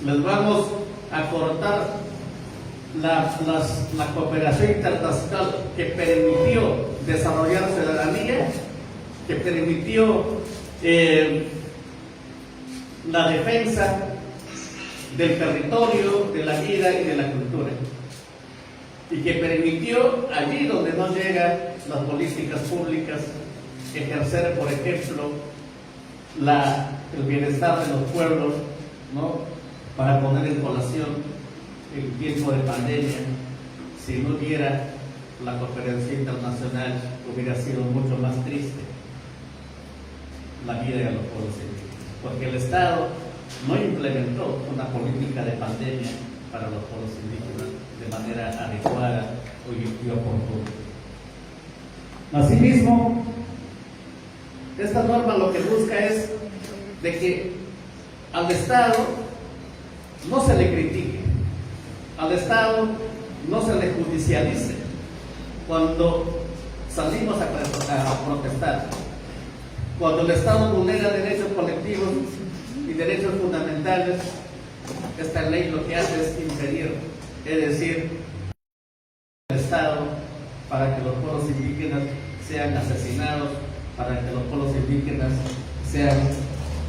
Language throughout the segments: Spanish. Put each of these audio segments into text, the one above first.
les vamos a cortar la cooperación internacional que permitió desarrollar ciudadanía, que permitió la defensa del territorio, de la vida y de la cultura, y que permitió allí donde no llegan las políticas públicas ejercer, por ejemplo, el bienestar de los pueblos, ¿no? Para poner en colación el tiempo de pandemia. Si no hubiera la cooperación internacional, hubiera sido mucho más triste la vida de los pueblos indígenas, porque el Estado no implementó una política de pandemia para los pueblos indígenas de manera adecuada y oportuna. Asimismo, esta norma lo que busca es de que al Estado no se le critique, al Estado no se le judicialice cuando salimos a protestar, cuando el Estado vulnera derechos colectivos y derechos fundamentales. Esta ley lo que hace es impedir, es decir, el Estado para que los pueblos indígenas sean asesinados, para que los pueblos indígenas sean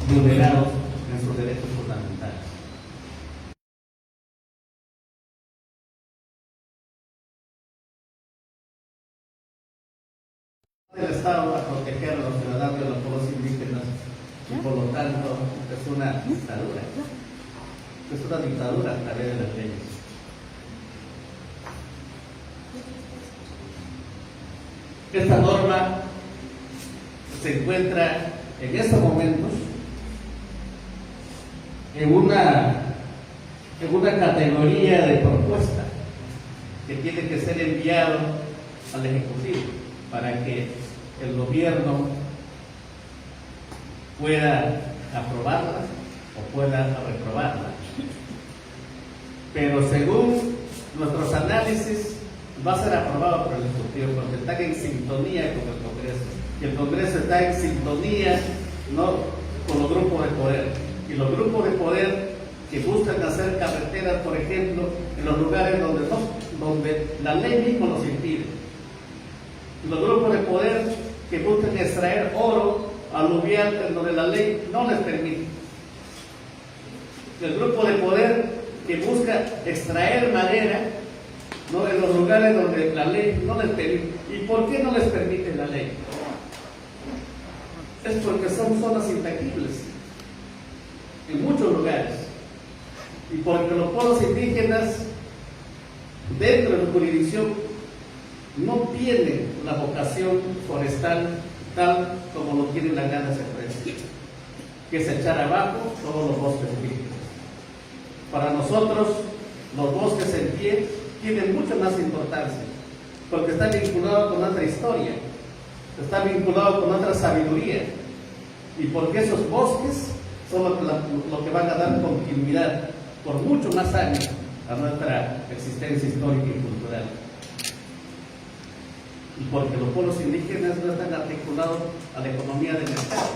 vulnerados en sus derechos fundamentales. El Estado a proteger a los ciudadanos de los pueblos indígenas y por lo tanto es una dictadura. Es una dictadura a través de las leyes. Esta norma se encuentra en estos momentos en una categoría de propuesta que tiene que ser enviado al Ejecutivo para que el gobierno pueda aprobarla o pueda reprobarla. Pero según nuestros análisis va a ser aprobado por el Ejecutivo porque está en sintonía con el Congreso, y el Congreso está en sintonía, ¿no?, con los grupos de poder, y los grupos de poder que buscan hacer carreteras, por ejemplo, en los lugares donde la ley misma los impide, y los grupos de poder que buscan extraer oro aluvial en donde la ley no les permite, el grupo de poder que busca extraer madera, ¿no?, en los lugares donde la ley no les permite. ¿Y por qué no les permite la ley? Es porque son zonas intangibles en muchos lugares, y porque los pueblos indígenas dentro de la jurisdicción no tienen la vocación forestal tal como lo tienen las grandes empresas, que es echar abajo todos los bosques indígenas. Para nosotros, los bosques en pie tienen mucha más importancia, porque están vinculados con otra historia, están vinculados con otra sabiduría, y porque esos bosques son lo que van a dar continuidad por mucho más años a nuestra existencia histórica y cultural. Y porque los pueblos indígenas no están articulados a la economía de mercado.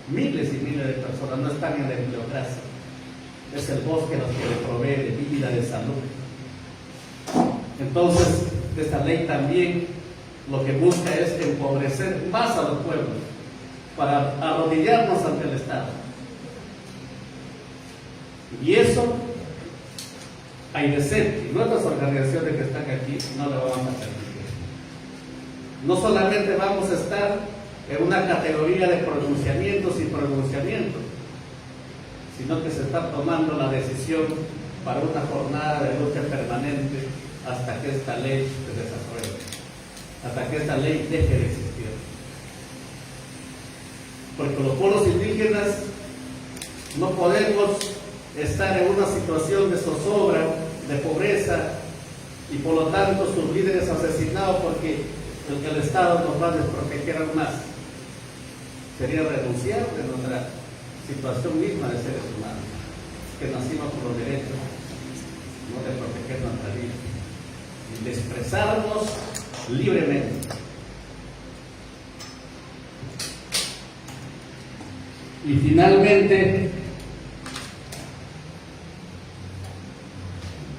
Miles y miles de personas no están en la empleocracia. Es el bosque los que le provee de vida, de salud. Entonces, esta ley también lo que busca es empobrecer más a los pueblos para arrodillarnos ante el Estado. Y eso hay de ser, y nuestras organizaciones que están aquí no lo vamos a permitir. No solamente vamos a estar en una categoría de pronunciamientos y pronunciamientos, sino que se está tomando la decisión para una jornada de lucha permanente hasta que esta ley se desarrolle, hasta que esta ley deje de existir. Porque los pueblos indígenas no podemos estar en una situación de zozobra, de pobreza, y por lo tanto sus líderes asesinados porque el Estado nos va a desproteger aún más. Sería renunciar de nuestra situación misma de seres humanos, que nacimos por los derechos, no de proteger nuestra vida, y de expresarnos libremente. Y finalmente,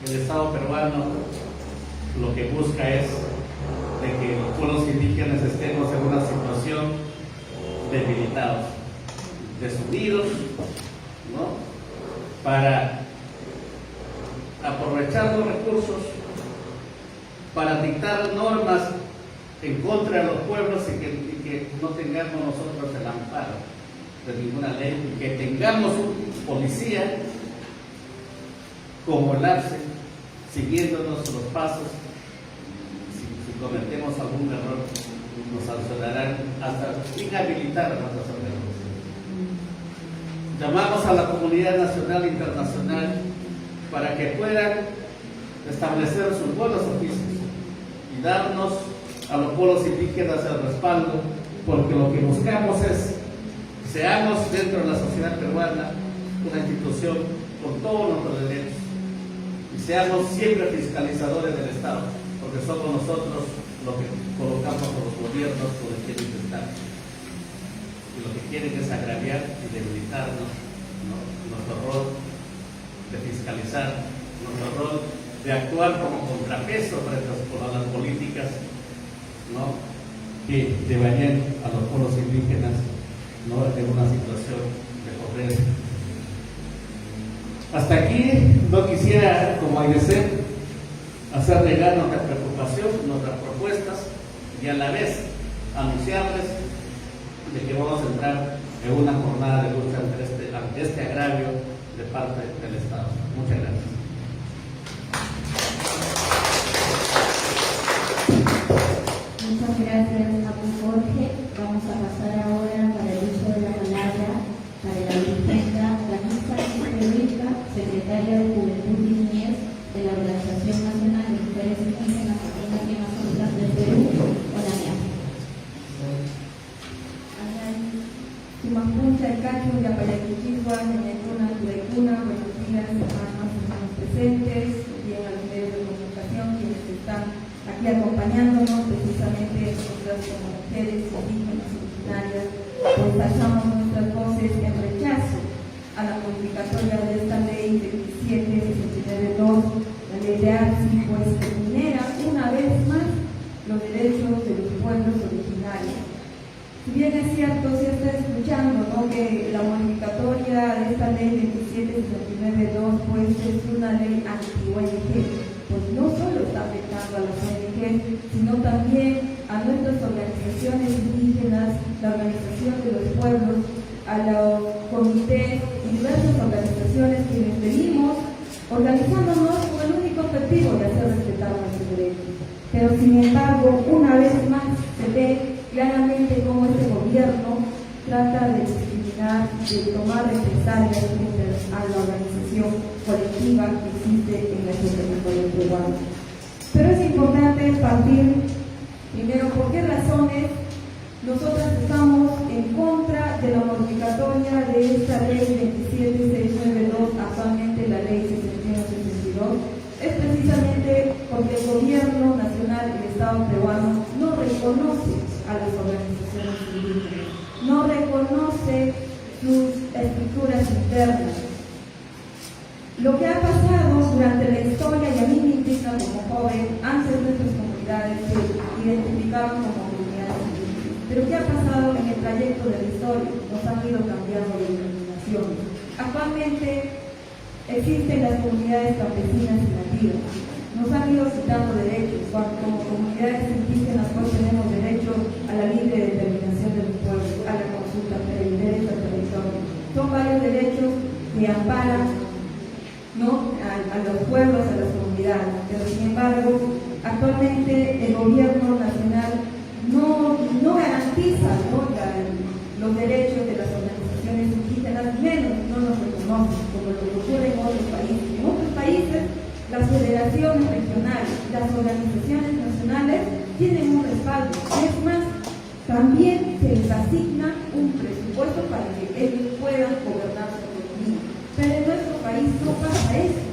el Estado peruano lo que busca es de que los pueblos indígenas estemos en una situación debilitados, desunidos, ¿no? Para aprovechar los recursos, para dictar normas en contra de los pueblos y que no tengamos nosotros el amparo de ninguna ley, y que tengamos un policía como el ARCE siguiéndonos los pasos. Si cometemos algún error, nos sancionarán hasta inhabilitar a nuestras organizaciones. Llamamos a la comunidad nacional e internacional para que puedan establecer sus buenos oficios y darnos a los pueblos indígenas el respaldo, porque lo que buscamos es que seamos dentro de la sociedad peruana una institución con todos nuestros derechos y seamos siempre fiscalizadores del Estado, porque somos nosotros los que colocamos a los gobiernos donde quieren estar, y lo que quieren es agraviar y debilitarnos, ¿no? Nuestro rol de fiscalizar, nuestro rol de actuar como contrapeso frente a las políticas, ¿no? Que llevarían a los pueblos indígenas, ¿no? En una situación de pobreza. Hasta aquí no quisiera, como IDC, hacer llegar nuestra preocupación, nuestras propuestas, y a la vez anunciarles de que vamos a entrar en una jornada de lucha ante este agravio de parte del Estado. Muchas gracias. Muchas gracias, Abu Jorge. Vamos a pasar ahora para el uso de la palabra para la dirigente Vanessa Rica, secretaria de Juventud y Niñez de la Organización Nacional de Mujeres Indígenas Nacionales del Perú, ONAMIA. Tumapuncha, Cacho, Yapayatiquigua, Ñañacuna, Turecuna, buenos días, hermanos presentes, bien a los medios de comunicación, quienes están aquí acompañándonos, precisamente nosotras como mujeres indígenas originarias, pues alzamos nuestras voces en rechazo a la modificatoria de esta ley 2769-2, la ley de ARCI, pues que vulnera una vez más los derechos de los pueblos originarios. Si bien es cierto, si está escuchando, ¿no?, que la modificatoria de esta ley 2769-2 pues es una ley anti-ONG, pues no solo está afectando a las ONG, sino también a nuestras organizaciones indígenas, la organización de los pueblos, a los comités y diversas organizaciones que venimos organizándonos con el único objetivo de hacer respetar nuestros derechos. Pero sin embargo, una vez más se ve claramente cómo este gobierno trata de discriminar, de tomar represalias frente a la organización colectiva que existe en nuestro territorio peruano. Pero es importante partir primero por qué razones nosotros estamos en contra de la modificatoria de esta ley 27692, actualmente la ley 6162. Es precisamente porque el gobierno nacional y el Estado peruano no reconoce a las organizaciones indígenas, no reconoce sus estructuras internas. Lo que ha pasado durante la historia, y a mí me indigna como joven, antes nuestras comunidades se identificaban como comunidades indígenas. Pero ¿qué ha pasado en el trayecto de la historia? Nos han ido cambiando de denominaciones. Actualmente existen las comunidades campesinas y nativas. Nos han ido quitando derechos. Como comunidades indígenas pues tenemos derecho a la libre determinación de los pueblos, a la consulta, el derecho al territorio. Son varios derechos que amparan, ¿no?, a los pueblos, a las comunidades. Pero sin embargo, actualmente el gobierno nacional no garantiza, ¿no?, los derechos de las organizaciones indígenas, menos no los reconoce, como lo que ocurre en otros países. En otros países, las federaciones regionales, las organizaciones nacionales tienen un respaldo. Es más, también se les asigna un presupuesto para que ellos puedan gobernar su economía. Pero en nuestro país no pasa eso.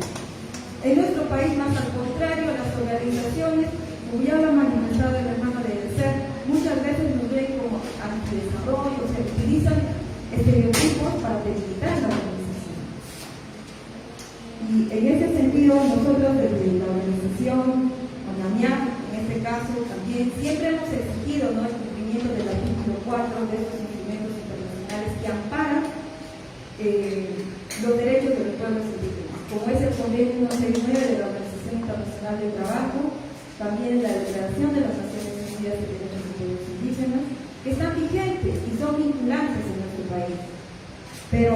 En nuestro país, más al contrario, las organizaciones, como ya lo ha manifestado el hermano de ser, muchas veces nos ven como antidesarrollo, se utilizan estereotipos para delimitar la organización. Y en ese sentido, nosotros desde la organización, ONAMIAC, en este caso también, siempre hemos exigido, ¿no?, el cumplimiento del artículo 4 de estos instrumentos internacionales que amparan los derechos de los pueblos indígenas, como es el Convenio 169 de la Organización Internacional del Trabajo, también la Declaración de las Naciones Unidas de Derechos de los Pueblos Indígenas, que están vigentes y son vinculantes en nuestro país. Pero,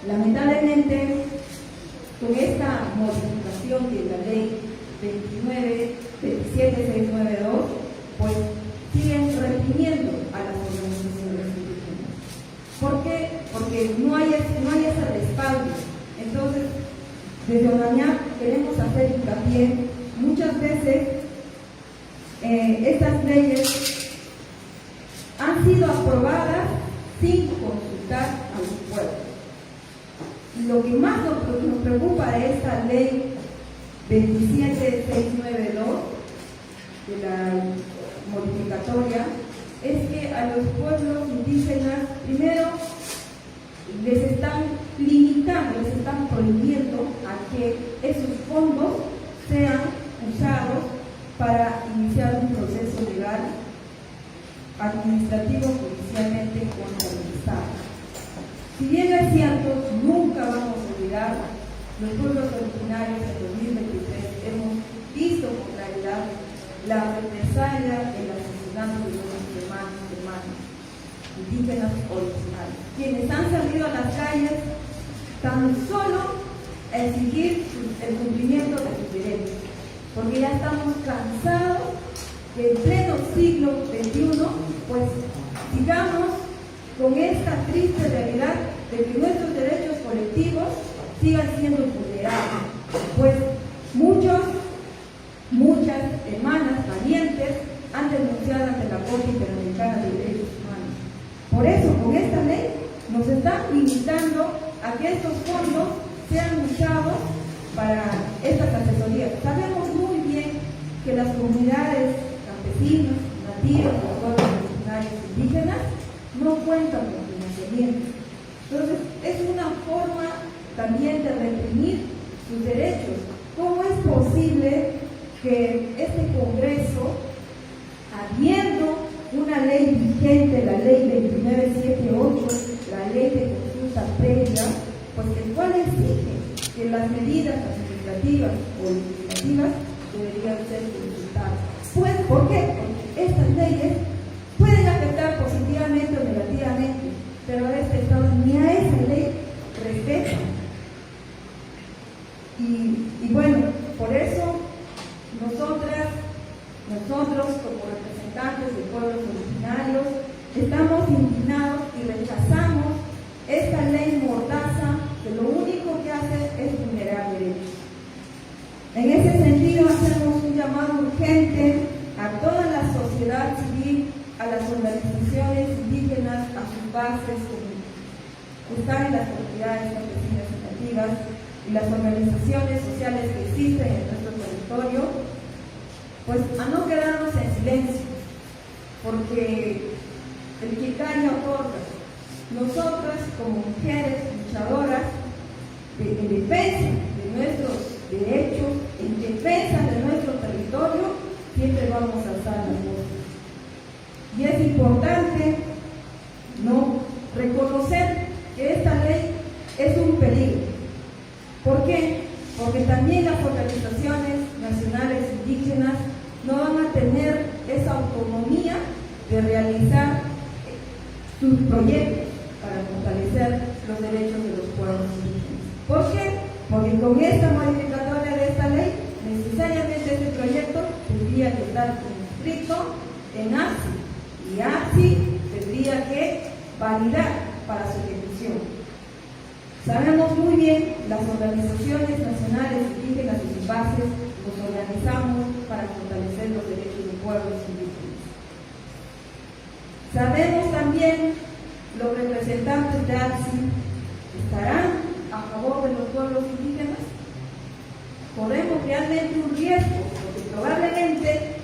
lamentablemente, con esta modificación de la ley 27692, pues siguen reprimiendo a las organizaciones indígenas. ¿Por qué? Porque no hay ese respaldo. Entonces, desde ONAMIAC queremos hacer hincapié. Muchas veces estas leyes han sido aprobadas sin consultar a los pueblos. Lo que más nos preocupa de esta ley 27692, de la modificatoria, es que a los pueblos indígenas, primero, les están limitando, les están prohibiendo a que esos fondos sean usados para iniciar un proceso legal, administrativo, judicialmente contra el Estado. Si bien es cierto, nunca vamos a olvidar, los pueblos originarios en 2023 hemos visto con claridad la represalia, el asesinato de nuestros hermanos indígenas originarios, quienes han salido a las calles tan solo a exigir el cumplimiento de sus derechos, porque ya estamos cansados que en pleno siglo XXI, pues sigamos con esta triste realidad de que nuestros derechos colectivos sigan siendo vulnerados, pues muchas hermanas valientes han denunciado ante la Corte Interamericana de Derechos Humanos. Por eso, con esta ley, nos están limitando a que estos fondos sean usados para estas asesorías. Sabemos muy bien que las comunidades campesinas, nativas, los pueblos originarios indígenas, no cuentan con financiamiento. Entonces, es una forma también de reprimir sus derechos. ¿Cómo es posible que este Congreso, habiendo una ley vigente, la ley 2978, la ley de consulta previa, pues el cual exige que las medidas administrativas o legislativas deberían ser consultadas? Pues, ¿por qué? Porque estas leyes pueden afectar positivamente o negativamente, pero a este Estado ni a esa ley respeta. Y bueno, por eso nosotros como representantes de pueblos originarios estamos indignados y rechazamos esta ley mordaza que lo único que hace es vulnerar derechos. En ese sentido hacemos un llamado urgente a toda la sociedad civil, a las organizaciones indígenas, a sus bases, que están en las comunidades campesinas y nativas, y las organizaciones sociales que existen en nuestro territorio, pues a no quedarnos en silencio, porque el Quicaño otorga. Nosotras como mujeres luchadoras en defensa de nuestros derechos, en defensa de nuestro territorio, siempre vamos a alzar las voces. Y es importante no reconocer que esta ley es un peligro. ¿Por qué? Porque también las organizaciones nacionales indígenas no van a tener esa autonomía de realizar sus proyectos para fortalecer los derechos de los pueblos indígenas. ¿Por qué? Porque con esta modificatoria de esta ley, necesariamente este proyecto tendría que estar inscrito en APSI, y APSI tendría que validar para su ejecución. Sabemos muy bien, las organizaciones nacionales indígenas y sus bases nos organizamos para fortalecer los derechos de pueblos indígenas. Sabemos también, los representantes de APSI estarán a favor de los pueblos indígenas. Corremos realmente un riesgo, porque probablemente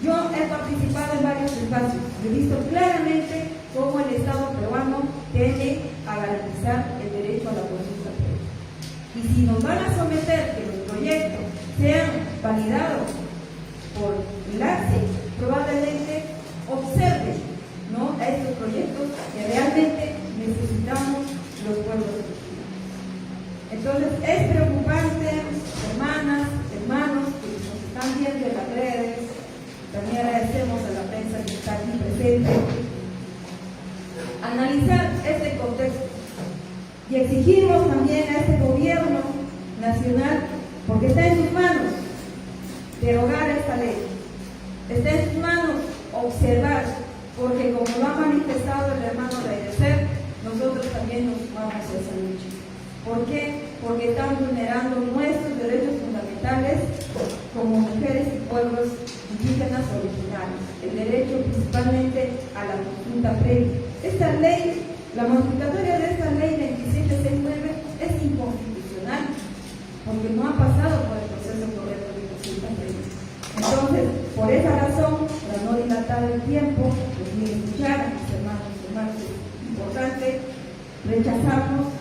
yo he participado en varios espacios, he visto claramente cómo el Estado peruano tiene a garantizar el derecho a la consulta previa. Y si nos van a someter que los proyectos sean validados por el ACE, probablemente observen, ¿no?, a estos proyectos que realmente necesitamos los pueblos originarios. Entonces, es preocupante, hermanas, hermanos, que nos están viendo en las redes. También agradecemos a la prensa que está aquí presente, analizar este contexto y exigimos también a este gobierno nacional, porque está en sus manos derogar esta ley, está en sus manos observar, porque como lo ha manifestado el hermano Reidecer, nosotros también nos sumamos a esa lucha. ¿Por qué? Porque están vulnerando nuestros derechos fundamentales como mujeres y pueblos indígenas originarios, el derecho principalmente a la consulta previa. Esta ley, la modificatoria de esta ley 2769 es inconstitucional, porque no ha pasado por el proceso correcto de consulta previa. Entonces, por esa razón, para no dilatar el tiempo, pues ni escuchar a mis hermanos y hermanas, es importante, rechazamos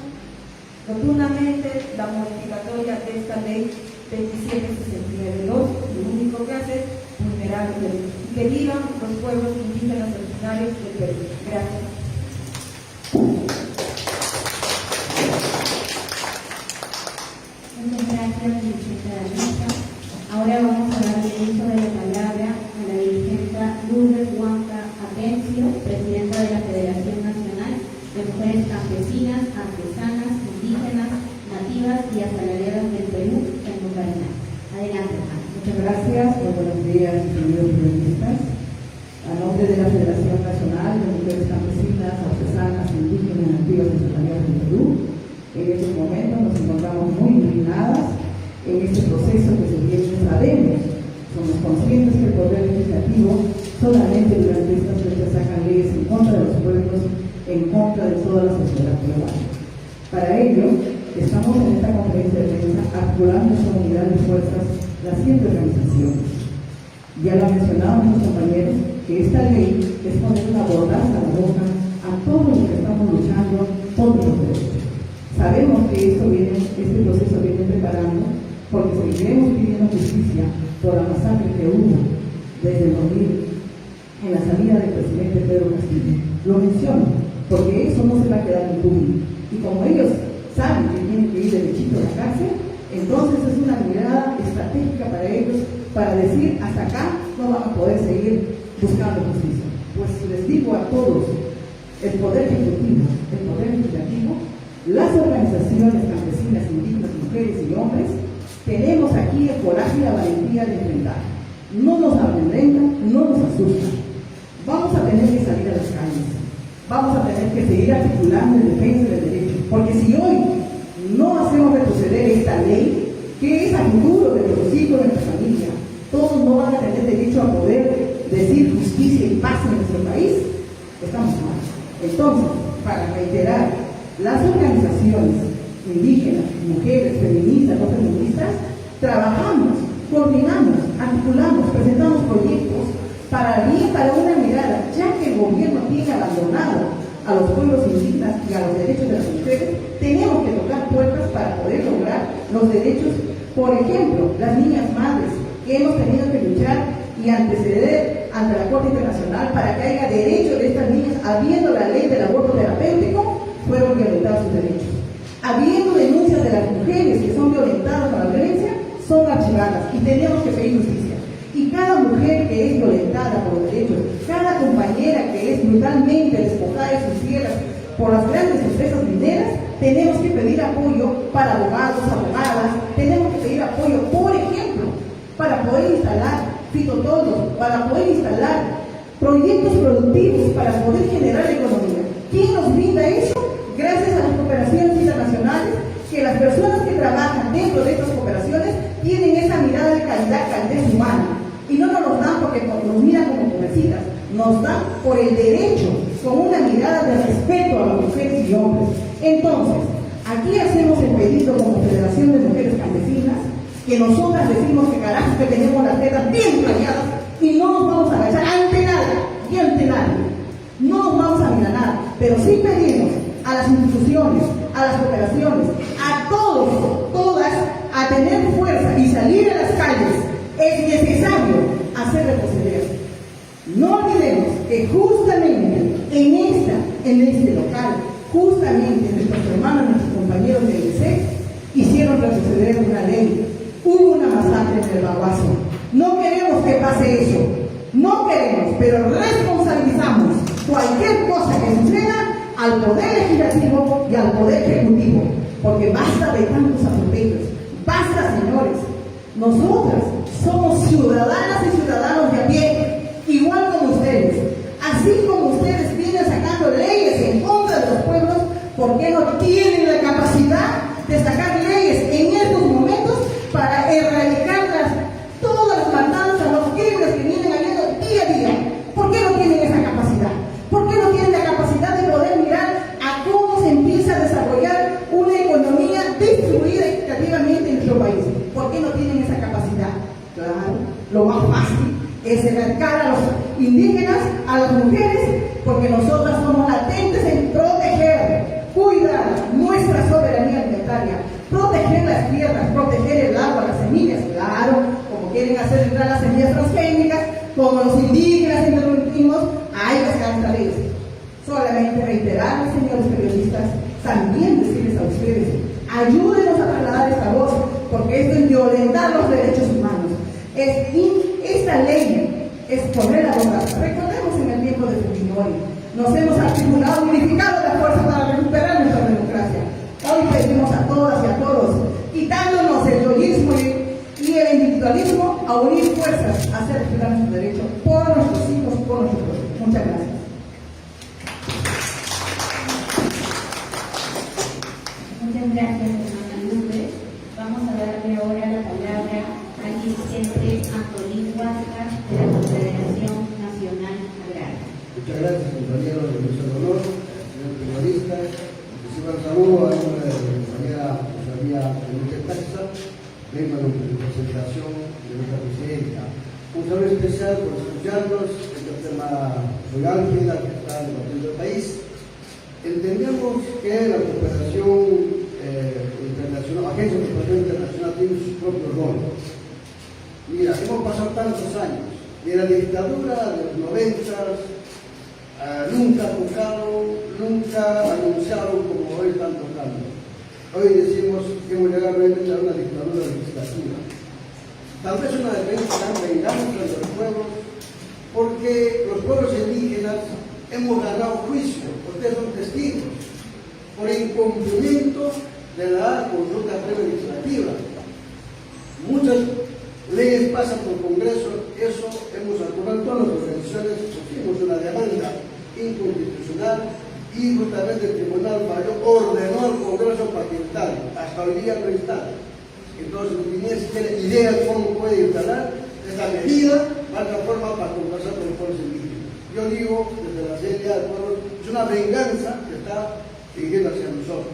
rotundamente la modificatoria de esta ley 2769. Lo único que hace es vulnerar el derecho. Que vivan los pueblos indígenas originarios del Perú. Gracias. Muchas gracias, licenciada Luisa. Ahora vamos a dar el uso de la palabra a la dirigente Lourdes Huanca Atencio, presidenta de la Federación Nacional de Mujeres Campesinas, Artesanas, Indígenas, Nativas y Asalariadas del Perú, en Bucaramanga. Adelante, hermano. Muchas gracias, muy buenos días, queridos periodistas. A nombre de la Federación Nacional de Mujeres Campesinas, Artesanas, Indígenas, Nativas y Asalariadas del Perú, en estos momentos nos encontramos muy indignadas en este proceso que se viene. Sabemos, somos conscientes que el Poder Legislativo solamente durante estas fechas sacan leyes en contra de los pueblos, en contra de toda la sociedad peruana. Para ello, estamos en esta conferencia de prensa articulando esta unidad de fuerzas las 7 organizaciones. Ya lo han mencionado nuestros compañeros, que esta ley es poner una bordaza a la boca a todos los que estamos luchando por los derechos. Sabemos que este proceso viene preparando, porque seguiremos pidiendo justicia por la masacre que hubo desde el 2000 en la salida del presidente Pedro Castillo. Lo menciono, porque eso no se va a quedar impune. Y como ellos saben que tienen que ir derechito a la cárcel, entonces es una mirada estratégica para ellos, para decir, hasta acá no van a poder seguir buscando justicia. Pues les digo a todos, el Poder Ejecutivo, el Poder Legislativo, las organizaciones campesinas, indígenas, mujeres y hombres, tenemos aquí el coraje y la valentía de enfrentar. No nos amedrentan, no nos asustan. Vamos a tener que salir a las calles. Vamos a tener que seguir articulando en defensa del derecho. Porque si hoy no hacemos retroceder esta ley, que es a futuro de nuestros hijos, de nuestra familia, todos no van a tener derecho a poder decir justicia y paz en nuestro país, estamos mal. Entonces, para reiterar, las organizaciones indígenas, mujeres, feministas, no feministas, trabajamos, coordinamos, articulamos, presentamos proyectos para una mirada, ya que el gobierno tiene abandonado a los pueblos indígenas y a los derechos de las mujeres, tenemos que tocar puertas para poder lograr los derechos. Por ejemplo, las niñas madres, que hemos tenido que luchar y anteceder ante la Corte Internacional para que haya derecho de estas niñas, habiendo la ley del aborto terapéutico, fueron violentados sus derechos. Habiendo denuncias de las mujeres que son violentadas por la violencia, son archivadas y tenemos que pedir justicia. Y cada mujer que es violentada por los derechos, cada compañera que es brutalmente despojada de sus tierras por las grandes empresas mineras, tenemos que pedir apoyo para abogados, abogadas, tenemos que pedir apoyo, por ejemplo, para poder instalar fitotodos, para poder instalar proyectos productivos, para poder generar economía. ¿Quién nos brinda eso? Gracias a las cooperaciones internacionales, que las personas que trabajan dentro de estas cooperaciones tienen esa mirada de calidez humana. Y no nos los dan porque nos miran como pobrecitas, nos dan por el derecho, con una mirada de respeto a las mujeres y hombres. Entonces, aquí hacemos el pedido como Federación de Mujeres Campesinas, que nosotras decimos que carajo que tenemos las tetas bien planeadas y no nos vamos a agachar ante nada y ante nadie. No nos vamos a mirar pero sí pedimos a las instituciones, a las cooperaciones, a todos, todas, a tener fuerza y salir a las calles. Es necesario hacer retroceder. No olvidemos que justamente en este local, justamente nuestros hermanos, nuestros compañeros del ICE hicieron retroceder una ley. Hubo una masacre en el Baguazo. No queremos que pase eso. No queremos, pero responsabilizamos cualquier cosa que suceda al Poder Legislativo y al Poder Ejecutivo. Porque basta de tantos atropellos. Basta, señores. Nosotras somos ciudadanas y ciudadanos de a pie, igual como ustedes. Así como ustedes vienen sacando leyes en contra de los pueblos, ¿por qué no tienen la capacidad de sacar leyes en estos momentos para erradicar todas las matanzas, los crímenes que vienen habiendo día a día? ¿Por qué no tienen esa capacidad? ¿Por qué no tienen la capacidad de poder mirar a cómo se empieza a desarrollar una economía distribuida equitativamente en nuestro país? ¿Por qué no tienen esa capacidad? Claro, lo más fácil es erradicar a los indígenas, a las mujeres, porque nosotras somos latentes en proteger, cuidar nuestra soberanía alimentaria, proteger las tierras, proteger el agua, las semillas, claro, como quieren hacer entrar las semillas transgénicas, como los indígenas interrumpimos, hay que sacar esta ley. Solamente reiterarles, señores periodistas, también decirles a ustedes, ayúdenos a trasladar esta voz, porque esto es violentar los derechos humanos. Esta ley es poner la boca. Recordemos en el tiempo de Fujimori, nos hemos articulado, unificado las fuerzas para recuperar nuestra democracia. Hoy pedimos a todas y a todos, quitándonos el yoísmo y el individualismo, a unir fuerzas a hacer respetar nuestros derechos por nuestros hijos, por nuestros pueblos. Muchas gracias. Muchas gracias, hermana Lourdes. Vamos a darle ahora la palabra al dirigente Antolín Huáscar de la Confederación Nacional Agraria. Muchas gracias, compañeros de Luis del Honor, señor periodista. Reciban un saludo a nombre de la compañera Rosalía Benítez Taxa, vengo en representación de nuestra presidenta. Un saludo especial por escucharnos. Este tema muy álgida que está debatiendo el país. Entendemos que la cooperación internacional, Agencia de Cooperación Internacional, tiene sus propios roles. Mira, hemos pasado tantos años. Y la dictadura de los 90 nunca tocaron, nunca anunciaron como hoy están tocando. Hoy decimos que hemos llegado realmente a una dictadura legislativa. Tal vez una gran venganza de los pueblos, porque los pueblos indígenas hemos ganado juicio, ustedes son testigos, por incumplimiento de la consulta previa legislativa. Muchas leyes pasan por Congreso, eso hemos acordado todas las organizaciones, pusimos una demanda inconstitucional y justamente el Tribunal Falló, ordenó al Congreso para que instale, hasta hoy día no instala. Entonces, no tenía siquiera idea de cómo puede instalar esta medida, otra forma para conversar con los pueblos indígenas. Yo digo, desde la Asamblea del Pueblo, es una venganza que está dirigiendo hacia nosotros.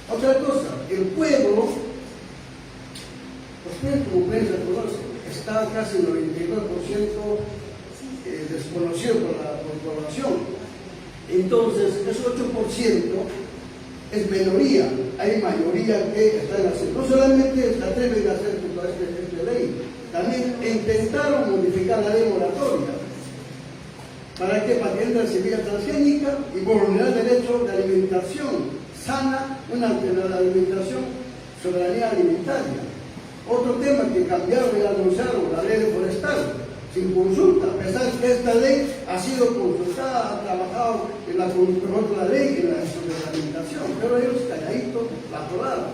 Otra cosa, el pueblo, ustedes como prensa conocen, está casi el 99% desconocido por la población. Entonces, ese 8% es minoría, hay mayoría que está en la no solamente se atreven a hacer toda esta ley, también intentaron modificar la ley moratoria. ¿Para qué? Para que entre la semilla transgénica y vulnerar el derecho de alimentación sana, una alimentación, soberanía alimentaria. Otro tema que cambiaron y anunciaron, la ley forestal, sin consulta, a pesar que esta ley ha sido consultada, ha trabajado en la ley sobre la alimentación, pero ellos calladitos la aprobaron.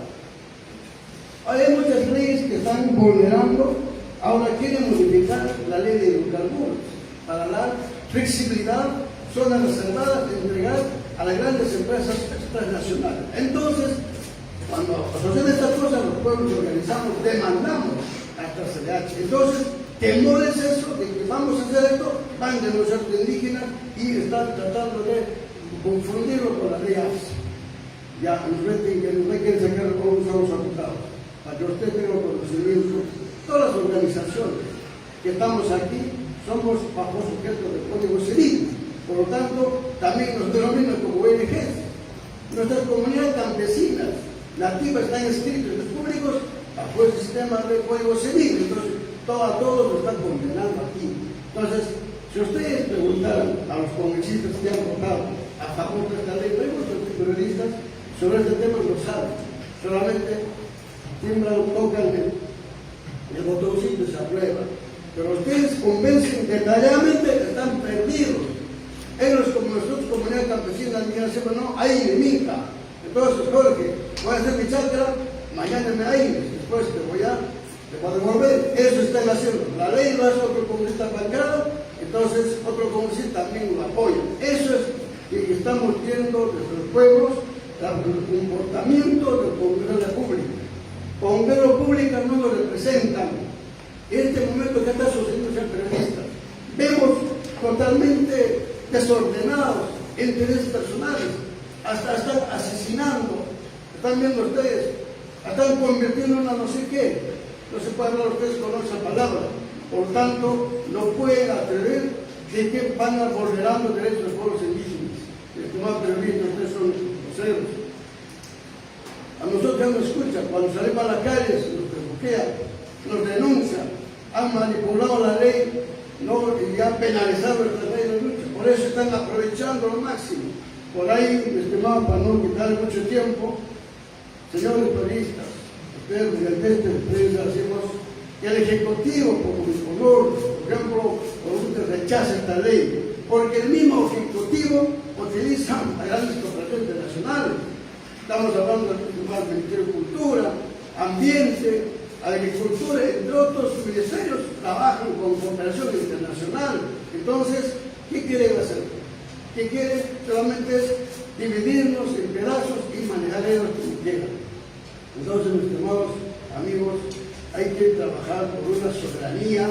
Hay muchas leyes que están vulnerando, ahora quieren modificar la ley de hidrocarburos para dar flexibilidad, zonas reservadas, de entregar a las grandes empresas transnacionales. Entonces, cuando suceden estas cosas, los pueblos nos organizamos, demandamos a esta CDH. Entonces, temor es eso, de que vamos a hacer esto, van de los indígenas y están tratando de confundirlo con la ley AFSA. Ya nos meten que no quieren sacar con los resultados. Para que usted tenga conocimiento, todas las organizaciones que estamos aquí somos bajo sujeto del Código Civil. Por lo tanto, también nos denominan como ONGs. Nuestras comunidades campesinas nativas están inscritas en los públicos bajo el sistema de Código Civil, entonces a todos lo están condenando aquí. Entonces, si ustedes preguntaran a los congresistas que han votado a favor de esta ley, hay muchos periodistas sobre este tema lo saben, solamente tiemblan, tocan el botoncito y se aprueba. Pero ustedes convencen detalladamente que están perdidos. Ellos, como nosotros, comunidad campesina, miran siempre, no, ahí de Minca. Entonces, Jorge, voy a hacer mi chacra, mañana me ahí, después te voy a devolver. Eso están haciendo. La ley lo hace otro congresista bancado, entonces otro congresista también lo apoya. Eso es que estamos viendo desde los pueblos, el comportamiento del Congreso de la República. Congreso Pública no lo representan. En este momento que está sucediendo, señor periodista, vemos totalmente desordenados, intereses personales, hasta están asesinando, están viendo ustedes, están convirtiendo en una no sé qué, no se puede hablar ustedes con esa palabra, por tanto, no pueden atrever de que van a vulnerando derechos de los pueblos indígenas. Estimados periodistas, ustedes son voceros. A nosotros ya nos escuchan, cuando salimos a la calle se nos bloquean, nos denuncian, han manipulado la ley, no, y han penalizado nuestra ley de lucha. Por eso están aprovechando lo máximo. Por ahí, estimado, para no quitarle mucho tiempo, señores periodistas, ustedes mediante esta empresa hacemos que el Ejecutivo, por ejemplo, rechaza esta ley, porque el mismo Ejecutivo utiliza a grandes corporaciones internacionales. Estamos hablando del Ministerio de Cultura, Ambiente, Agricultura, entre otros ministerios, trabajan con cooperación internacional. Entonces, ¿qué quieren hacer? ¿Qué quieren? Solamente es dividirnos en pedazos y manejar ellos como quieran. Entonces, mis estimados amigos, hay que trabajar por una soberanía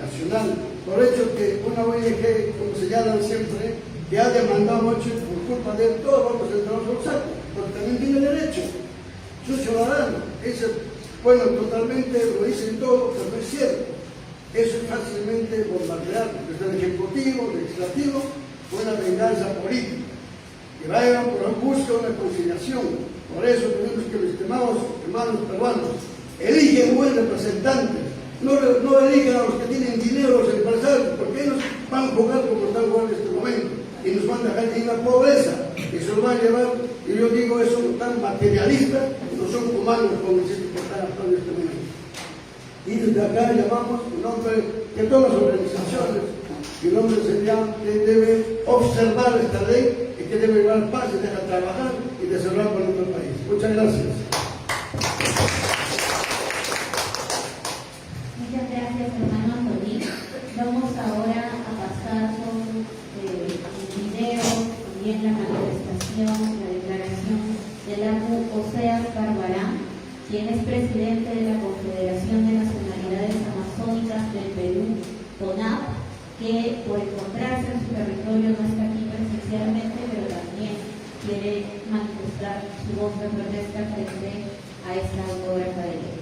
nacional. Por hecho que una ONG, como señalan siempre, que ha demandado mucho por culpa de él, todos vamos a entrar en los sacos, porque también tiene derecho. Es un ciudadano. Bueno, totalmente lo dicen todo, pero no es cierto. Eso es fácilmente bombardeado desde el Ejecutivo, el Legislativo, una venganza política. Que vayan por un busca una conciliación. Por eso tenemos que los estimados hermanos peruanos eligen buenos representantes. No eligen a los que tienen dinero, los empresarios, porque ellos van a jugar como están jugando en este momento. Y nos van a dejar en la pobreza. Y se los van a llevar, y yo digo eso, tan materialistas, no son humanos como que están actuando en este momento. Y desde acá llamamos en nombre de todas las organizaciones, y el nombre sería que debe observar esta ley y que debe llevar paz y dejar trabajar y desarrollar para nuestro país. Muchas gracias. Muchas gracias, hermano Antonio. Vamos ahora a pasar con el video, también la manifestación, la declaración del AMU Oseas Barbarán, quien es presidente de la Confederación de Nacionalidades Amazónicas del Perú, CONAP, que por encontrarse en su territorio no está aquí presencialmente, pero también quiere manifestar su voz de protesta frente a esta autógrafa de ley.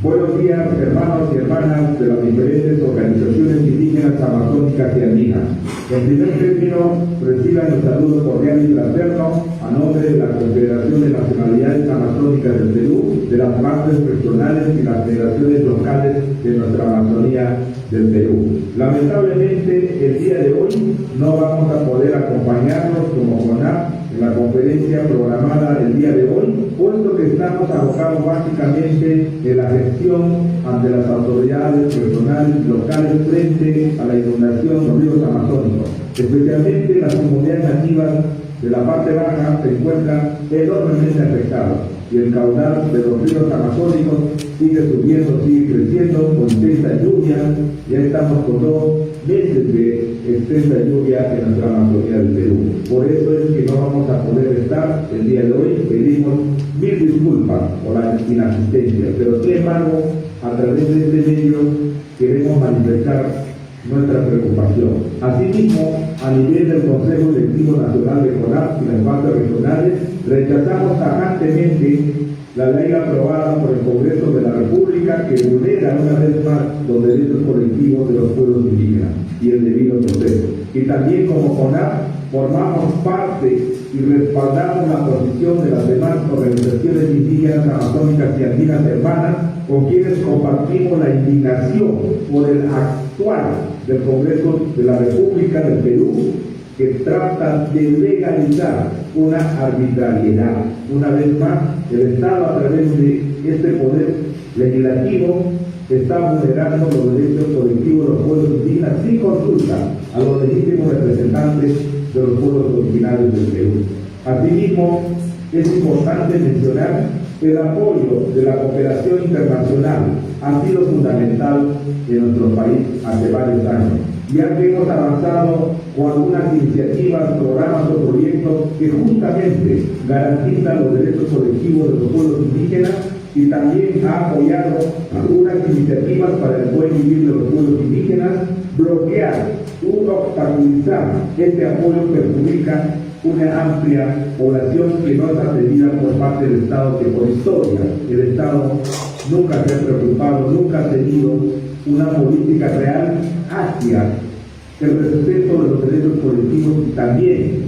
Buenos días, hermanos y hermanas de las diferentes organizaciones indígenas, amazónicas y andinas. En primer término, reciban los saludos cordiales y fraternos a nombre de la Confederación de Nacionalidades Amazónicas del Perú, de las bases regionales y las federaciones locales de nuestra Amazonía del Perú. Lamentablemente, el día de hoy no vamos a poder acompañarnos como CONAP en la conferencia programada el día de hoy, puesto que estamos abocados básicamente en la gestión ante las autoridades regionales locales frente a la inundación de los ríos amazónicos. Especialmente las comunidades nativas de la parte baja se encuentran enormemente afectadas y el caudal de los ríos amazónicos sigue subiendo, sigue creciendo con intensa lluvia. Ya estamos con 2 meses de extensa lluvia en nuestra Amazonía del Perú. Por eso es que no vamos a poder estar el día de hoy. Pedimos 1000 disculpas por la inasistencia, pero sin embargo, a través de este medio queremos manifestar nuestra preocupación. Asimismo, a nivel del Consejo Directivo Nacional de CONAP y las partes regionales, rechazamos tajantemente la ley aprobada por el Congreso de la República que vulnera una vez más los derechos colectivos de los pueblos indígenas y el debido proceso. Y también como CONAP formamos parte y respaldamos la posición de las demás organizaciones indígenas amazónicas y andinas hermanas con quienes compartimos la indignación por el actual del Congreso de la República del Perú, que trata de legalizar una arbitrariedad. Una vez más, el Estado, a través de este poder legislativo, está vulnerando los derechos colectivos de los pueblos indígenas sin consulta a los legítimos representantes de los pueblos originarios del Perú. Asimismo, es importante mencionar el apoyo de la cooperación internacional ha sido fundamental en nuestro país hace varios años, ya que hemos avanzado con algunas iniciativas, programas o proyectos que justamente garantizan los derechos colectivos de los pueblos indígenas, y también ha apoyado algunas iniciativas para el buen vivir de los pueblos indígenas. Bloquear o obstaculizar este apoyo perjudica una amplia población que no es atendida por parte del Estado, que por historia el Estado nunca se ha preocupado, nunca ha tenido una política real hacia el respeto de los derechos colectivos y también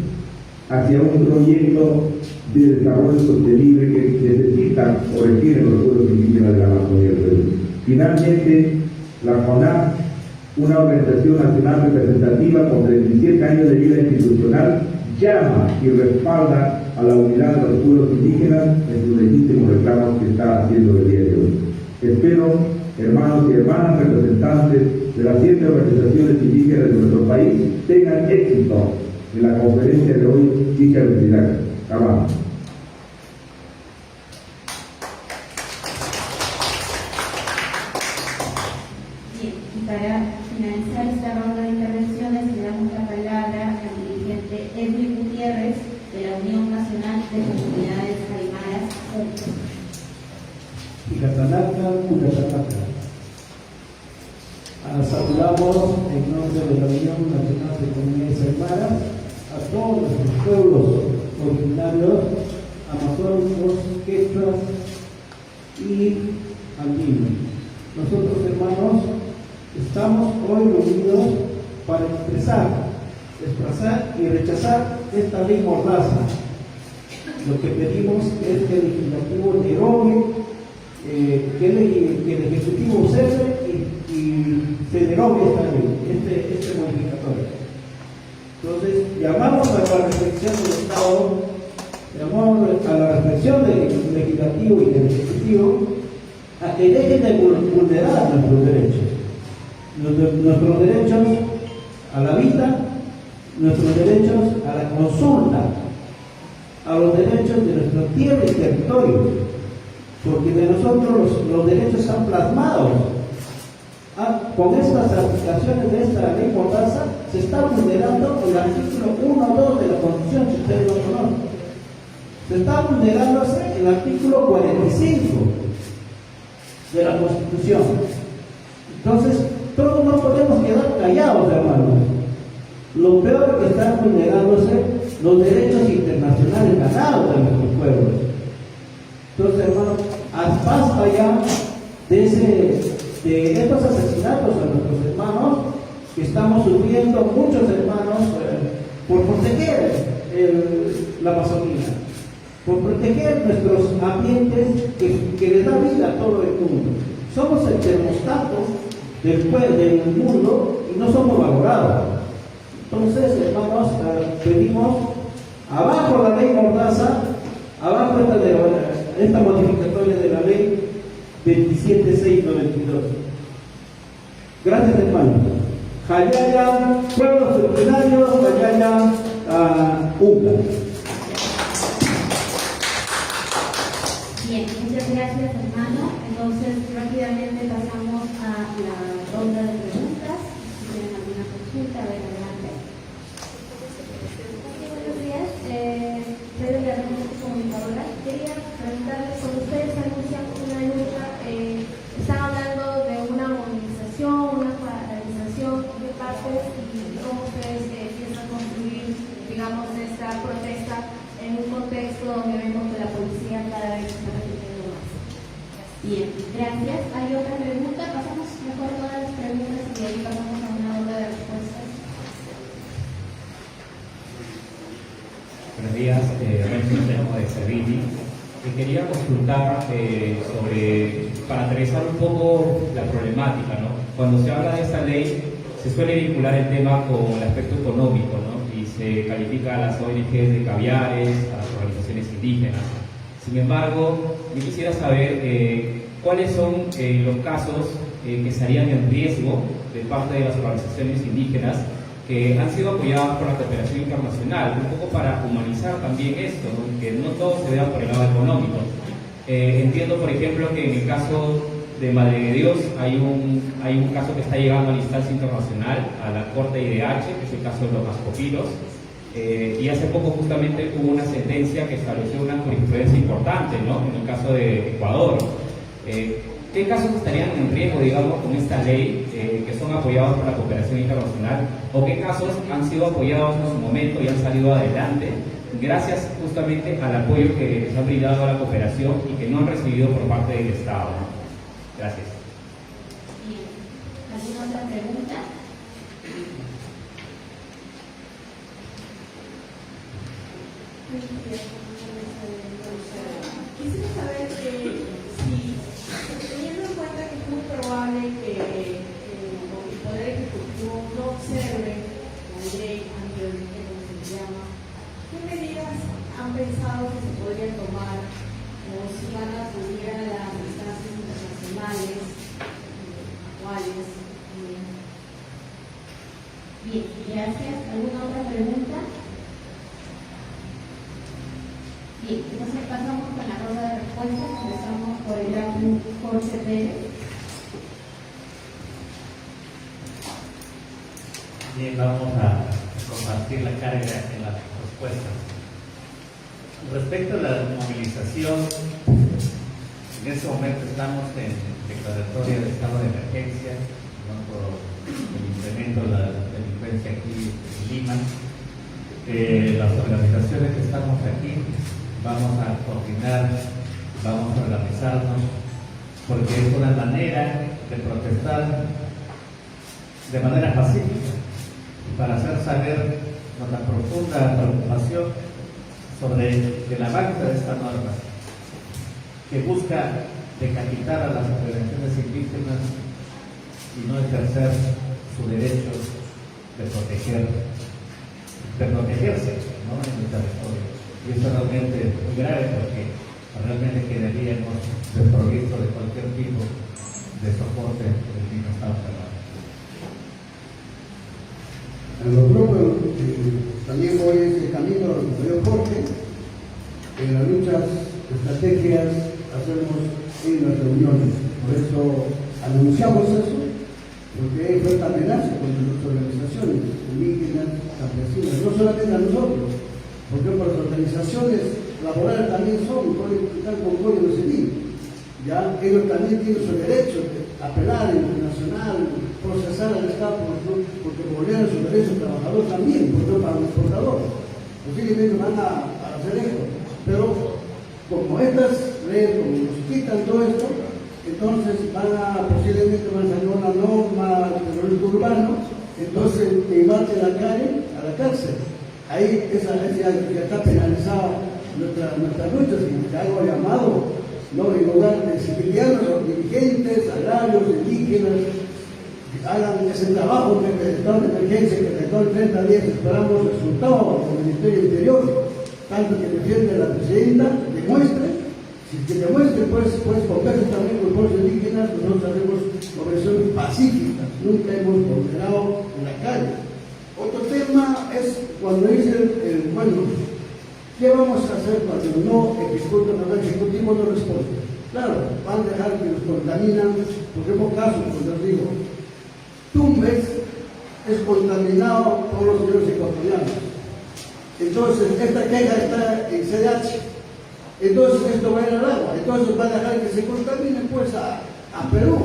hacia un proyecto de desarrollo sostenible que necesitan o requieren los pueblos indígenas de la Amazonía del Perú. Finalmente, la CONAP, una organización nacional representativa con 37 años de vida institucional, llama y respalda a la unidad de los pueblos indígenas en sus legítimos reclamos que está haciendo el día de hoy. Espero, hermanos y hermanas representantes de las 7 organizaciones indígenas de nuestro país, tengan éxito en la conferencia de hoy, dicha felicidad. Acabamos. Bien, y para finalizar esta ronda de intervenciones, le damos la palabra al dirigente Edwin Gutiérrez de la Unión Nacional de Comunidades Aymaras. Saludamos en nombre de la Unión Nacional de Comunidades Aymaras a todos los pueblos originarios amazónicos, quechuas y andinos. Nosotros, hermanos, estamos hoy reunidos para expresar y rechazar esta ley mordaza. Lo que pedimos es que el legislativo derogue, que el ejecutivo cese y se derogue esta ley, este modificatorio. Entonces, llamamos a la reflexión del Estado, llamamos a la reflexión del legislativo y del ejecutivo a que dejen de vulnerar nuestros derechos a la vida, nuestros derechos a la consulta, a los derechos de nuestra tierra y territorio, porque de nosotros los derechos están plasmados. Con estas aplicaciones de esta ley mordaza se está vulnerando el artículo 1 o 2 de la Constitución, si ustedes lo conocen. Se está vulnerándose el artículo 45 de la Constitución. Entonces, todos no podemos quedar callados, hermanos. Lo peor es que están vulnerándose los derechos internacionales ganados de nuestros pueblos. Entonces, hermanos, basta ya de estos asesinatos a nuestros hermanos que estamos sufriendo, muchos hermanos, por proteger la Amazonía, por proteger nuestros ambientes que les da vida a todo el mundo. Somos el termostato del mundo y no somos valorados. Entonces, hermanos, pedimos abajo la ley mordaza, abajo esta modificatoria de la ley 27692. Gracias, hermanos. Jayaya, pueblos originarios, Jayaya, UPA. Bien, muchas gracias, hermano. Entonces, rápidamente pasamos a la ronda de preguntas. Si tienen alguna consulta, a ver, adelante. Buenos días. Soy de la red comunicadora. Quería preguntarles, cuando ustedes anuncian una lucha, están hablando de una movilización, una paralización de partes y cómo Gracias. ¿Hay otra pregunta? Pasamos mejor todas las preguntas y ahí pasamos a una ronda de respuestas. Buenos días, Renzo Tenemo de Servini. Quería consultar para aterrizar un poco la problemática, ¿no? Cuando se habla de esta ley, se suele vincular el tema con el aspecto económico, ¿no? Y se califica a las ONGs de caviares, a las organizaciones indígenas. Sin embargo, yo quisiera saber cuáles son los casos que estarían en riesgo de parte de las organizaciones indígenas que han sido apoyadas por la cooperación internacional, un poco para humanizar también esto, ¿no? Que no todo se vea por el lado económico. Entiendo, por ejemplo, que en el caso de Madre de Dios hay un caso que está llegando a la instancia internacional, a la Corte IDH, que es el caso de los mascopilos, y hace poco justamente hubo una sentencia que estableció una jurisprudencia importante, ¿no? En el caso de Ecuador. ¿Qué casos estarían en riesgo, digamos, con esta ley que son apoyados por la cooperación internacional? ¿O qué casos han sido apoyados en su momento y han salido adelante gracias justamente al apoyo que les ha brindado a la cooperación y que no han recibido por parte del Estado, ¿no? Gracias. ¿Alguna otra pregunta? Quisiera saber si, teniendo en cuenta que es muy probable que el Poder Ejecutivo no observe la ley anteriormente, como se le llama, ¿qué medidas han pensado que se podrían tomar o si van a acudir a las instancias internacionales actuales? Bien, gracias. ¿Alguna otra pregunta? Bien, entonces pasamos con la ronda de respuestas. Empezamos por el gran Jorge Pérez. Bien, vamos a compartir la carga en las respuestas. Respecto a la movilización, en este momento estamos en declaratoria de estado de emergencia, ¿no? Por el incremento de la delincuencia aquí en Lima. Las organizaciones que estamos aquí vamos a coordinar, vamos a organizarnos, porque es una manera de protestar de manera pacífica, para hacer saber nuestra profunda preocupación sobre el avance de esta norma, que busca decapitar a las organizaciones indígenas y no ejercer su derecho de protegerse, ¿no? En el territorio. Y eso es realmente muy grave porque realmente quedaríamos desprovistos de cualquier tipo de soporte del mismo Estado peruano. En lo propio, también voy ese camino, lo que dio Jorge, en las luchas, estrategias, hacemos en las reuniones. Por eso anunciamos eso, porque hay fuerte amenaza contra nuestras organizaciones indígenas, campesinas, no solamente a nosotros. Porque por las organizaciones laborales también están con código civil. Ya ellos también tienen su derecho de apelar internacional, procesar al Estado, porque vulneran sus derechos trabajadores también, porque para los exportadores. Posiblemente van a hacer esto. Pero como estas leyes, como nos quitan todo esto, entonces posiblemente van a salir una norma de terrorismo urbano, entonces llevarte a la cárcel. Ahí esa ya está penalizada nuestra lucha, si algo llamado, ¿no? En lugar de civilianos, los dirigentes, agrarios, indígenas, hagan ese trabajo que el estado de emergencia, que de todo el 30 días esperamos resultados del Ministerio del Interior, tanto que defiende la presidenta, demuestre, si que demuestre, pues converse también con los indígenas, nosotros hacemos operaciones pacíficas, nunca hemos condenado en la calle. Otro tema es cuando dicen, bueno, ¿qué vamos a hacer cuando el Ejecutivo no responde? Claro, van a dejar que nos contaminan, porque por caso, como les digo, Tumbes es contaminado por los señores ecuatorianos. Entonces, esta queja está en CDH. Entonces, esto va a ir al agua. Entonces, va a dejar que se contamine pues a Perú,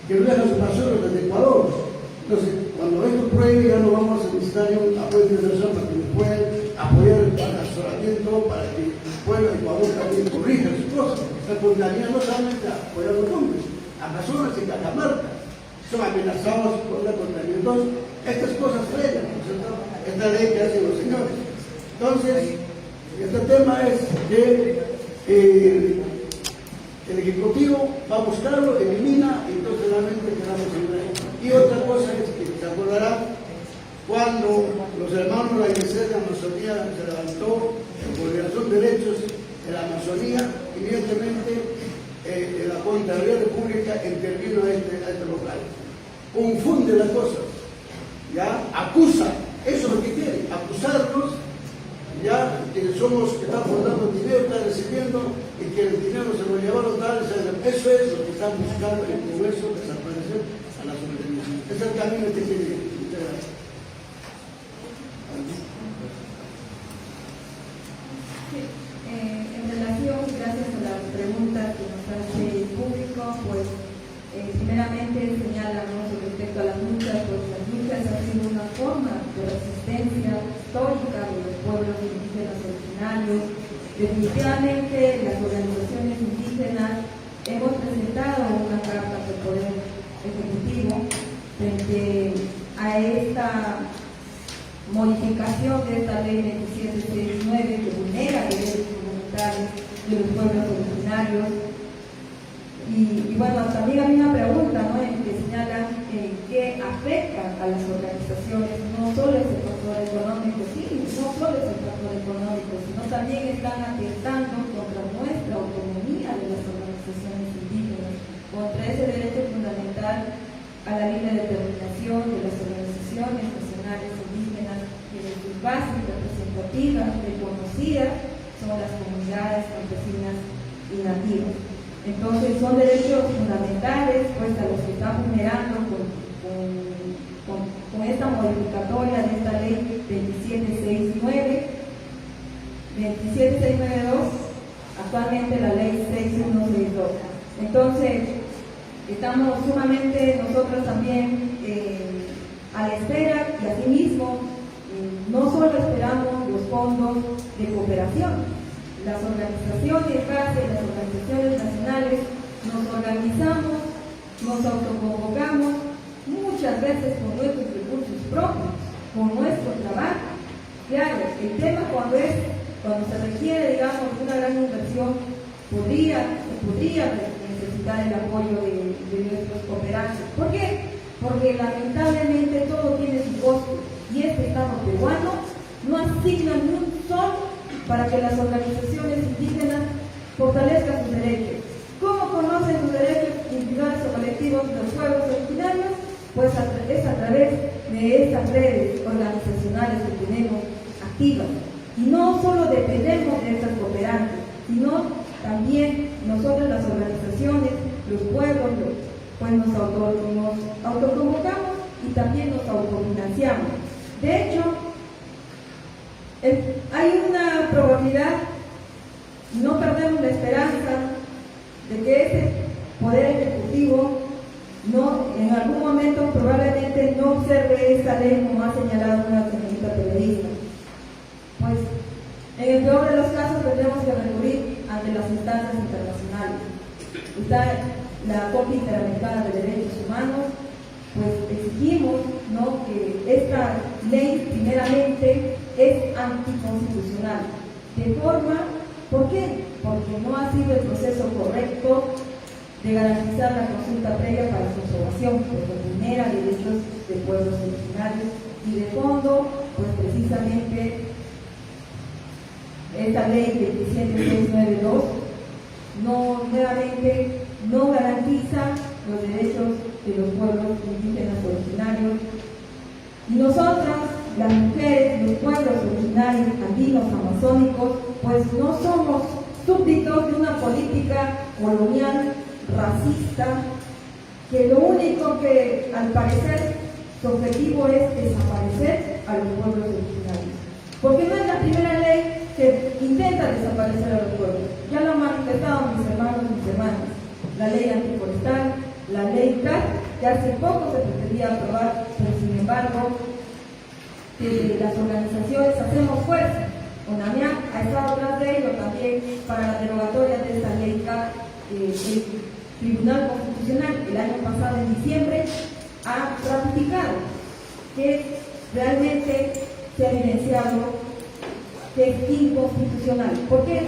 que no deja sus basuras desde Ecuador. Entonces, cuando esto pruebe, ya no vamos a necesitar un apoyo internacional para que nos puedan apoyar el asesoramiento haciendo para que el pueblo de Ecuador también corrija sus cosas, porque está contaminando no solamente a Pueblo Cumbres, Amazonas y Cajamarca, son amenazados por la contaminación. Entonces, estas cosas frenan, ¿no es cierto? Esta ley que hacen los señores. Entonces, este tema es que el Ejecutivo va a buscarlo, elimina, y entonces realmente quedamos en la ley. Y otra cosa es que se acordarán cuando los hermanos de la Iglesia de la Amazonía se levantó en vulneración de derechos en la Amazonía, evidentemente la Contraloría República intervino a este local. Confunde las cosas, ya acusa, eso es lo que quiere, acusarnos, ya que somos, que estamos dando dinero, están recibiendo y que el dinero se lo llevaron tales. Eso es lo que están buscando en el Congreso, desaparecer a las organizaciones. Ese es el camino que tiene que integrar. En relación, gracias a las preguntas que nos hace el público, pues primeramente señalamos respecto a las luchas, pues las luchas han sido una forma de resistencia histórica de los pueblos indígenas originarios. Definitivamente las organizaciones indígenas hemos presentado una carta al Poder Ejecutivo frente a esta modificación de esta ley 2769 que vulnera derechos fundamentales de los pueblos originarios. Y bueno, también hay una pregunta, ¿no?, en que señalan que afecta a las organizaciones, no solo es el factor económico, sí, no solo es el factor económico, sino también están atentando contra nuestra autonomía de las organizaciones indígenas, contra ese derecho fundamental a la libre determinación de las organizaciones nacionales indígenas, que de sus bases representativas reconocidas son las comunidades campesinas y nativas. Entonces son derechos fundamentales, pues, a los que están vulnerando con esta modificatoria de esta ley 27692, actualmente la ley 6162. Entonces, estamos sumamente nosotros también a la espera, y asimismo, no solo esperamos los fondos de cooperación. Las organizaciones base, las organizaciones nacionales, nos organizamos, nos autoconvocamos, muchas veces con nuestros recursos propios, con nuestro trabajo. Claro, el tema cuando se requiere, digamos, una gran inversión, podría necesitar el apoyo de nuestros cooperantes. ¿Por qué? Porque lamentablemente todo tiene su costo, y este Estado peruano no asigna ni un sol para que las organizaciones indígenas fortalezcan sus derechos. ¿Cómo conocen sus derechos individuales o colectivos de los pueblos originarios? Pues es a través de estas redes organizacionales que tenemos activas. Y no solo dependemos de estas cooperantes, sino también nosotros, las organizaciones, los pueblos, pues nos autoconvocamos y también nos autofinanciamos. De hecho, hay una probabilidad, no perdemos la esperanza de que este Poder Ejecutivo en algún momento probablemente no observe esta ley, como ha señalado una señorita periodista. Pues en el peor de los casos tendremos que recurrir ante las instancias internacionales. Está la Corte Interamericana de Derechos Humanos. Pues exigimos, ¿no?, que esta ley primeramente es anticonstitucional. De forma, ¿por qué? Porque no ha sido el proceso correcto de garantizar la consulta previa para su aprobación, porque vulnera derechos de pueblos originarios, y de fondo, pues precisamente esta ley 27692 nuevamente no garantiza los derechos de los pueblos indígenas originarios. Y nosotras, las mujeres, los pueblos originarios, andinos, amazónicos, pues no somos súbditos de una política colonial, racista, que lo único que, al parecer, su objetivo es desaparecer a los pueblos originarios. Porque no es la primera ley que intenta desaparecer a los pueblos. Ya lo han manifestado mis hermanos y mis hermanas. La ley antiforestal, la ley CAT, que hace poco se pretendía aprobar, pero sin embargo, las organizaciones hacemos fuerza ONAMIAC ha estado tras de ello también para la derogatoria de esta ley. El Tribunal Constitucional el año pasado, en diciembre, ha ratificado que realmente se ha evidenciado que es inconstitucional. ¿Por qué?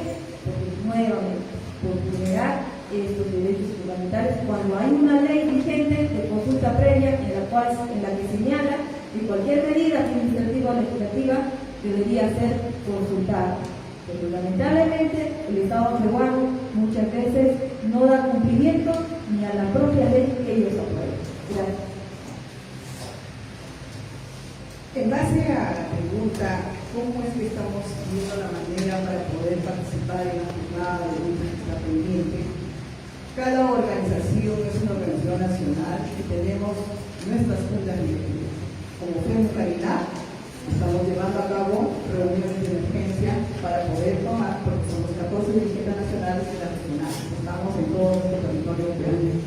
Porque nuevamente, por vulnerar estos derechos fundamentales cuando hay una ley vigente de consulta previa en la que señala que cualquier medida administrativa o legislativa debería ser consultada. Pero lamentablemente el Estado peruano muchas veces no da cumplimiento ni a la propia ley que ellos aprueban. Gracias. En base a la pregunta, ¿cómo es que estamos viendo la manera para poder participar en la jornada de lucha que está pendiente? Cada organización es una organización nacional y tenemos nuestras juntas directivas. Como FEMUCARINAC, estamos llevando a cabo reuniones de emergencia para poder tomar, porque somos 14 dirigentes nacionales y nacionales. Estamos en todo nuestro territorio peruano.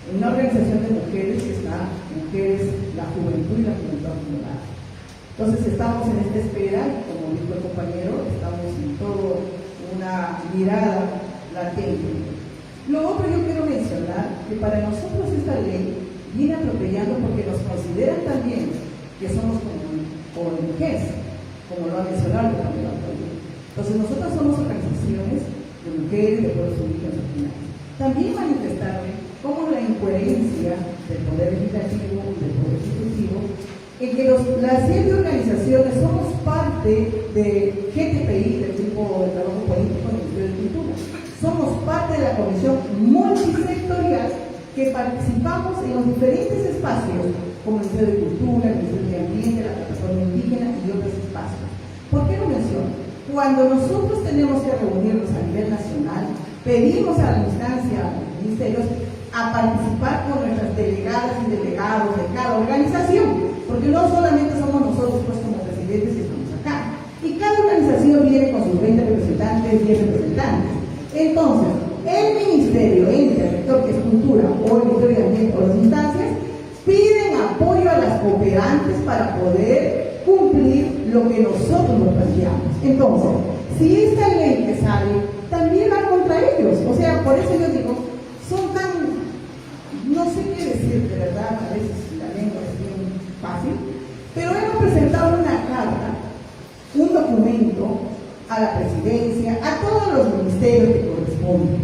En una organización de mujeres que está Mujeres, la Juventud y la Juventud Acumulada. Entonces estamos en esta espera, y como dijo el compañero, estamos en todo una mirada latente. Lo otro yo quiero mencionar que para nosotros esta ley viene atropellando porque nos consideran también que somos ONGs, como lo ha mencionado el compañero Antonio. Entonces nosotros somos organizaciones de mujeres, de pueblos indígenas originarios. También manifestarme como la incoherencia del Poder Legislativo y del Poder Ejecutivo, en que las 7 organizaciones somos parte de GTPI, del Grupo de Trabajo Político del Ministerio de Cultura. Somos parte de la Comisión Multisectorial que participamos en los diferentes espacios, como el Ministerio de Cultura, el Ministerio de Ambiente, la Plataforma Indígena y otros espacios. ¿Por qué lo menciono? Cuando nosotros tenemos que reunirnos a nivel nacional, pedimos a la instancia, a los ministerios, a participar con nuestras delegadas y delegados de cada organización, porque no solamente somos nosotros pues como presidentes que estamos acá, y cada organización viene con sus 20 representantes, 10 representantes. Entonces, el ministerio, el sector que es cultura o el ministerio de ambiente o las instancias, piden apoyo a las cooperantes para poder cumplir lo que nosotros nos planteamos. Entonces, si esta ley que sale también va contra ellos, o sea, por eso yo digo, son tan, no sé qué decir de verdad, a veces la lengua es bien fácil, pero hemos presentado una carta, un documento a la presidencia, a todos los ministerios que corresponden,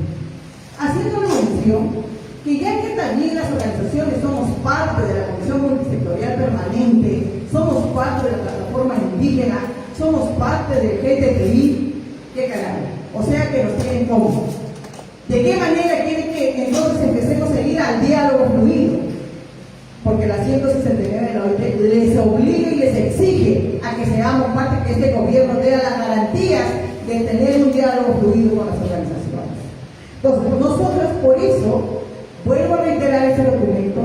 haciendo mención que ya que también las organizaciones somos parte de la Comisión Multisectorial Permanente, somos parte de la Plataforma Indígena, somos parte del GTPI, ¿qué carajo? O sea que nos tienen como. ¿De qué manera quieren que entonces empecemos a ir al diálogo fluido? Porque la 169 de la OIT les obliga y les exige a que seamos parte, que este gobierno dé las garantías de tener un diálogo fluido con las organizaciones. Entonces, nosotros por eso, vuelvo a reiterar este documento,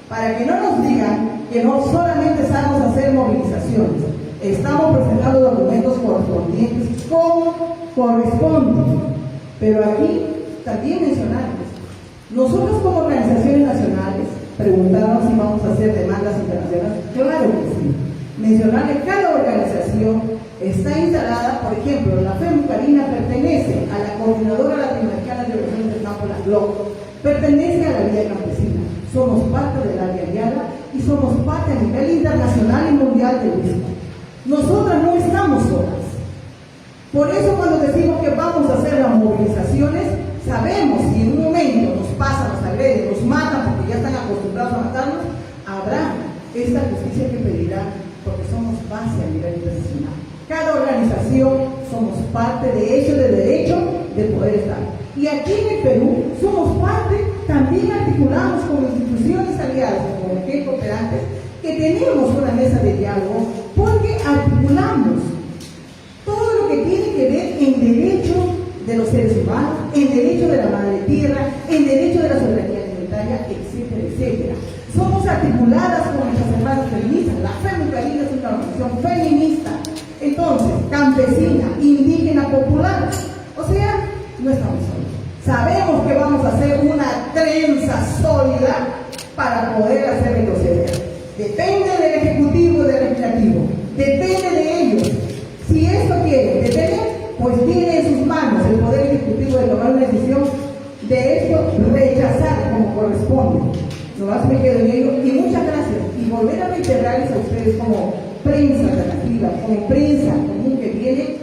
para que no nos digan que no solamente estamos a hacer movilizaciones, estamos presentando documentos correspondientes como corresponden. Pero aquí también mencionarles, nosotros como organizaciones nacionales preguntaron si vamos a hacer demandas internacionales. Claro que sí. Mencionarles que cada organización está instalada, por ejemplo, la FEMUCARINAC pertenece a la Coordinadora Latinoamericana de Organizaciones del Campo, la GLOC, pertenece a la Vía Campesina, somos parte del área Yala y somos parte a nivel internacional y mundial del mismo. Nosotras no estamos solas. Por eso cuando decimos que vamos a hacer las movilizaciones, sabemos si en un momento nos pasan, nos agreden, nos matan porque ya están acostumbrados a matarnos, habrá esta justicia que pedirá, porque somos base a nivel internacional. Cada organización somos parte de hecho, de derecho, de poder estar. Y aquí en el Perú somos parte, también articulamos con instituciones aliadas, como el Cooperantes, que tenemos una mesa de diálogo, porque articulamos todo lo que tiene que ver en derecho de los seres humanos, en derecho de la madre tierra, en derecho de la soberanía alimentaria, etcétera, etcétera. Somos articuladas con nuestras hermanas feministas. La FEMUCARINAC es una organización feminista, entonces, campesina, indígena, popular. O sea, no estamos solos. Sabemos que vamos a hacer una trenza sólida para poder hacer retroceder. Depende del Ejecutivo y del Legislativo. Depende de ellos. Si esto quiere como corresponde. Nomás me quedo en ello y muchas gracias. Y volver a reiterarles a ustedes como prensa alternativa, como prensa común que viene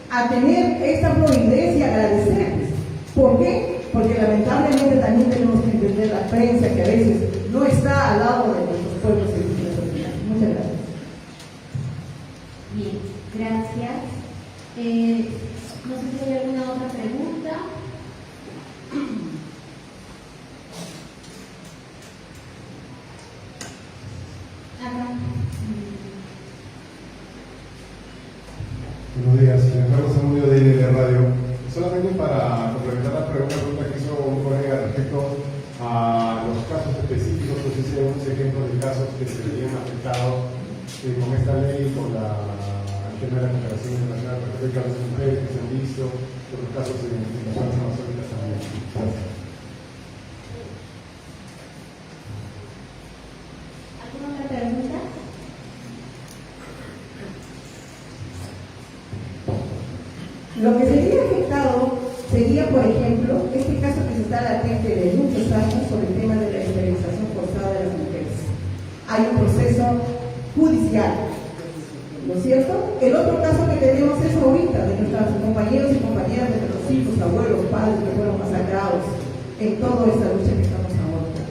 a tener esta fluidez y agradecerles. ¿Por qué? Porque lamentablemente también tenemos que entender la prensa que a veces no está al lado de nuestros pueblos indígenas originarios. Muchas gracias. Bien, gracias. No sé si hay alguna otra pregunta. Acá. Buenos días, Carlos Zamudio de IDL Radio. Solamente para complementar la pregunta que hizo un colega respecto a los casos específicos, pues hice unos ejemplos de casos que se verían afectados con esta ley, con el tema de la cooperación internacional, por ejemplo, casos de mujeres que se han visto, otros casos en las zonas amazónicas también. Gracias. ¿Alguna otra pregunta? Lo que sería afectado sería, por ejemplo, este caso que se está latente de muchos años sobre el tema de la esterilización forzada de las mujeres. Hay un proceso judicial, ¿no es cierto? El otro caso que tenemos es ahorita de nuestros compañeros y compañeras, de nuestros hijos, abuelos, padres que fueron masacrados en toda esta lucha que estamos ahora.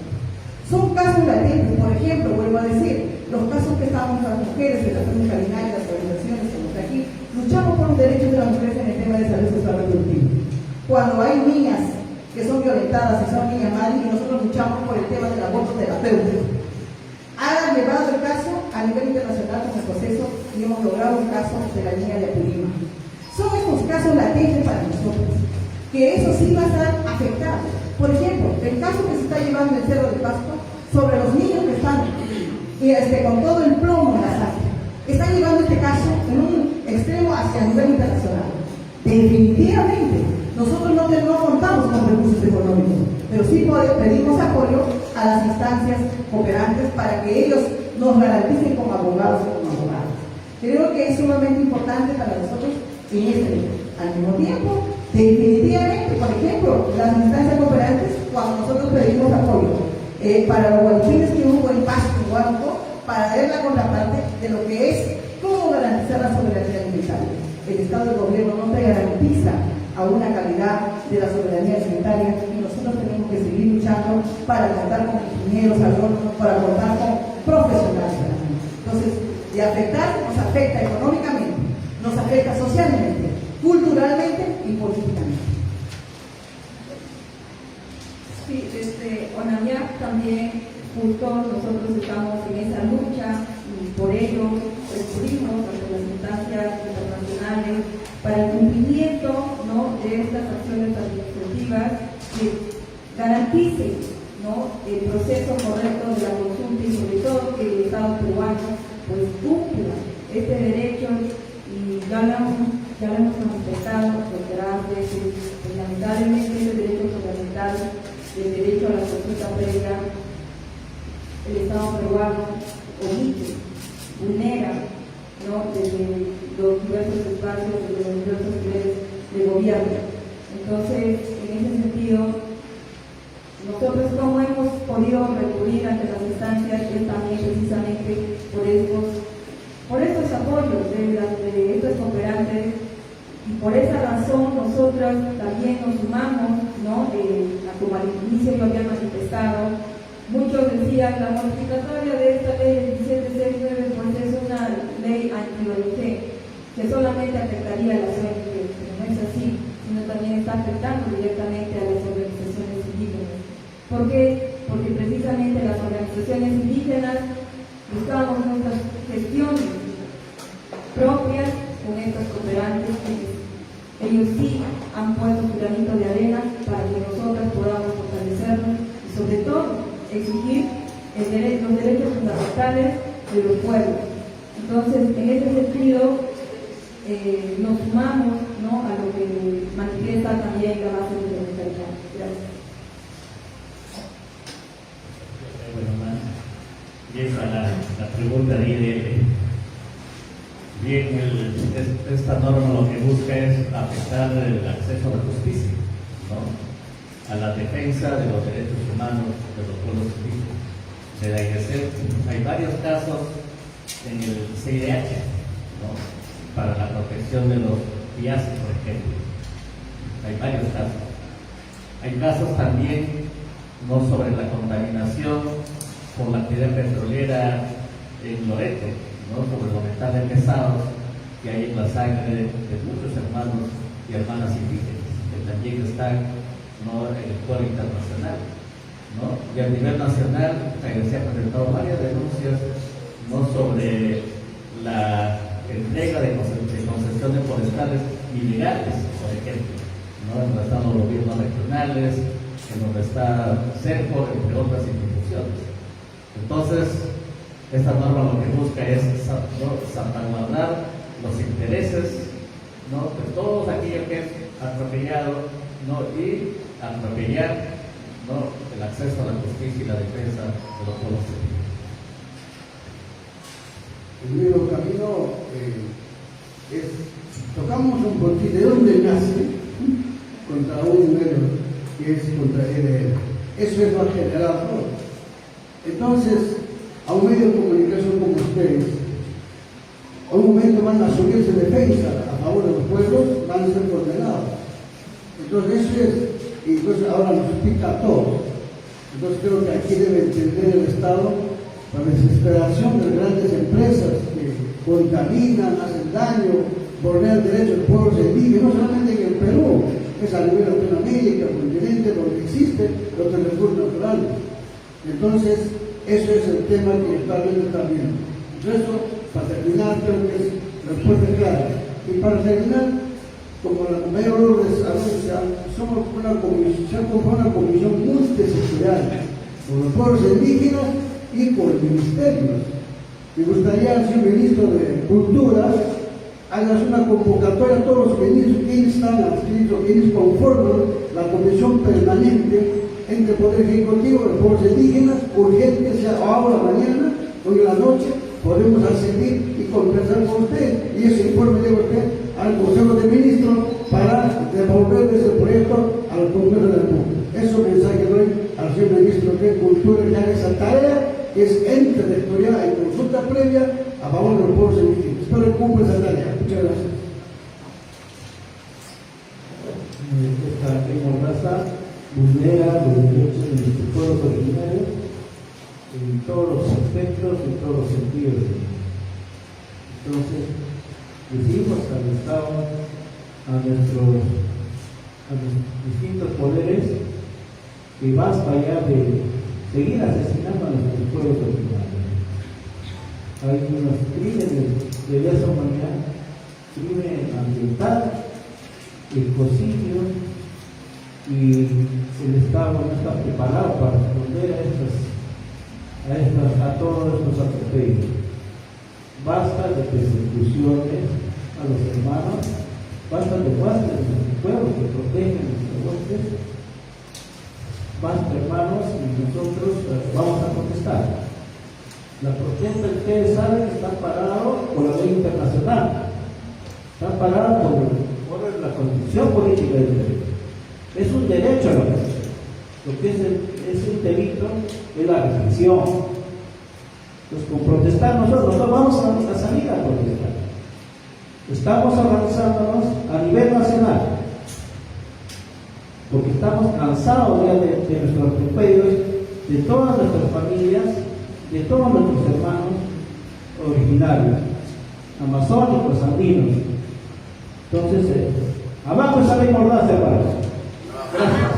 Son casos latentes, por ejemplo, vuelvo a decir, los casos que estamos las mujeres de la Franja Linaria, las organizaciones que estamos aquí, luchamos por los derechos de las mujeres en el tema de salud sexual reproductiva. Cuando hay niñas que son violentadas y son niñas madres, y nosotros luchamos por el tema del aborto terapéutico. Ha llevado el caso a nivel internacional como proceso y hemos logrado un caso de la niña de Apurímac. Son estos casos latentes para nosotros, que eso sí va a estar afectado. Por ejemplo, el caso que se está llevando en el Cerro de Pasco sobre los niños que están con todo el plomo en la sangre. Están llevando este caso en un extremo hacia el nivel internacional. Definitivamente, nosotros no contamos con recursos económicos, pero sí pedimos apoyo a las instancias cooperantes para que ellos nos garanticen como abogados y como abogadas. Creo que es sumamente importante para nosotros en este nivel. Al mismo tiempo, definitivamente, por ejemplo, las instancias cooperantes, cuando nosotros pedimos apoyo para los guarichines que hubo en Pasco, Huánuco, para ver la contraparte de lo que es cómo garantizar la soberanía alimentaria. El Estado del Gobierno no te garantiza a una calidad de la soberanía alimentaria y nosotros tenemos que seguir luchando para contar con ingenieros, agrónomos, para contar con profesionales. Entonces, de afectar, nos afecta económicamente, nos afecta socialmente, culturalmente y políticamente. Sí, desde ONAMIAC también, justo nosotros estamos en esa lucha y por ello recurrimos ante las instancias internacionales para el cumplimiento, ¿no?, de estas acciones administrativas que garanticen, ¿no?, el proceso correcto de la consulta y sobre todo que el Estado peruano pues cumpla este derecho y ya lo hemos manifestado reiteradas veces, pues, lamentablemente ese derecho fundamental, el derecho a la consulta previa, el Estado peruano omite, vulnera, ¿no?, desde los diversos espacios, desde los diversos niveles de gobierno. Entonces, en ese sentido, nosotros como hemos podido recurrir ante las instancias es también precisamente por estos apoyos de estos cooperantes, y por esa razón nosotras también nos sumamos, ¿no?, como al inicio yo había manifestado. Muchos decían la modificatoria de esta ley 1769 pues es una ley anti-ONG que solamente afectaría a las ONG, pero no es así, sino también está afectando directamente a las organizaciones indígenas. ¿Por qué? Porque precisamente las organizaciones indígenas buscamos nuestras gestiones propias con estos cooperantes. Ellos sí han puesto su granito de arena para que nosotras podamos fortalecernos y sobre todo exigir los derechos fundamentales de los pueblos. Entonces, en ese sentido, nos sumamos, ¿no?, a lo que manifiesta también la base de la universidad. Gracias. Bueno, más. Empieza la pregunta de IDL. Bien, esta norma lo que busca es afectar el acceso a la justicia, ¿no? a la defensa de los derechos humanos de los pueblos indígenas. De la IGC hay varios casos en el CIDH, ¿no? Para la protección de los IAS, por ejemplo. Hay varios casos. Hay casos también, ¿no?, sobre la contaminación por la actividad petrolera en Loreto, ¿no?, sobre los metales pesados que hay en la sangre de muchos hermanos y hermanas indígenas, que también están, ¿no?, en el foro internacional, ¿no? Y a nivel nacional, la Iglesia ha presentado varias denuncias, ¿no?, sobre la entrega de concesiones forestales ilegales, por ejemplo, ¿no?, en donde están los gobiernos regionales, en donde está CERCO, entre otras instituciones. Entonces, esta norma lo que busca es, ¿no?, salvaguardar los intereses, ¿no?, de todos aquellos que es atropellado, ¿no?, y atropellar, ¿no?, el acceso a la justicia y la defensa de los pueblos indígenas. El libro camino tocamos un poquito de dónde nace contra un medio que es contra EDL. Eso es lo generado. Entonces, a un medio de comunicación como ustedes, a un momento van a subirse defensa a favor de los pueblos, van a ser condenados. Entonces, eso es, y entonces ahora nos explica a todos. Entonces, creo que aquí debe entender el Estado la desesperación de grandes empresas que contaminan, hacen daño, bordean derechos de pueblos indígenas, no solamente en el Perú, es a nivel de Latinoamérica, el continente donde existen los recursos naturales. Entonces, eso es el tema que actualmente está viendo. Eso, para terminar, creo que es respuesta clara. Y para terminar, como la compañera Lourdes anuncia, somos una comisión multisectorial con los pueblos indígenas y con ministerios. Me gustaría, señor ministro de Cultura, hagas una convocatoria a todos los ministros que están adscritos, quienes conforman la comisión permanente entre el Poder Ejecutivo y los pueblos indígenas, urgente, sea ahora, mañana, hoy en la noche, podemos acceder y conversar con usted, y ese informe de usted al Consejo de Ministros para devolver ese proyecto al Congreso del Mundo. Eso mensaje doy al señor ministro de Cultura, que haga esa tarea, que es entrectorial en consulta previa a favor de los pueblos indígenas. Espero que cumpla esa tarea. Muchas gracias. Esta mordaza vulnera los derechos de nuestros pueblos originarios en todos los aspectos, en todos los sentidos. Entonces, decimos al Estado, a nuestros distintos poderes, que basta ya de seguir asesinando a nuestros pueblos originarios. Hay unos crímenes de lesa humanidad, crimen ambiental, ecocidio, y el Estado no está preparado para responder a todos estos atropellos. Basta de persecuciones a los hermanos, basta de guardias de nuestros pueblos que protegen nuestros bosques. Basta, hermanos, y nosotros vamos a protestar. La protesta, ustedes saben, está parada por la ley internacional, está parada por la Constitución Política del Perú. Es un derecho a la protesta. Lo que es un delito es la restricción. Entonces, con protestar nosotros no vamos a salir a protestar. Estamos organizándonos a nivel nacional, porque estamos cansados ya de nuestros atropellos, de todas nuestras familias, de todos nuestros hermanos originarios, amazónicos, andinos. Entonces, abajo esa ley mordaza, hermanos. Gracias.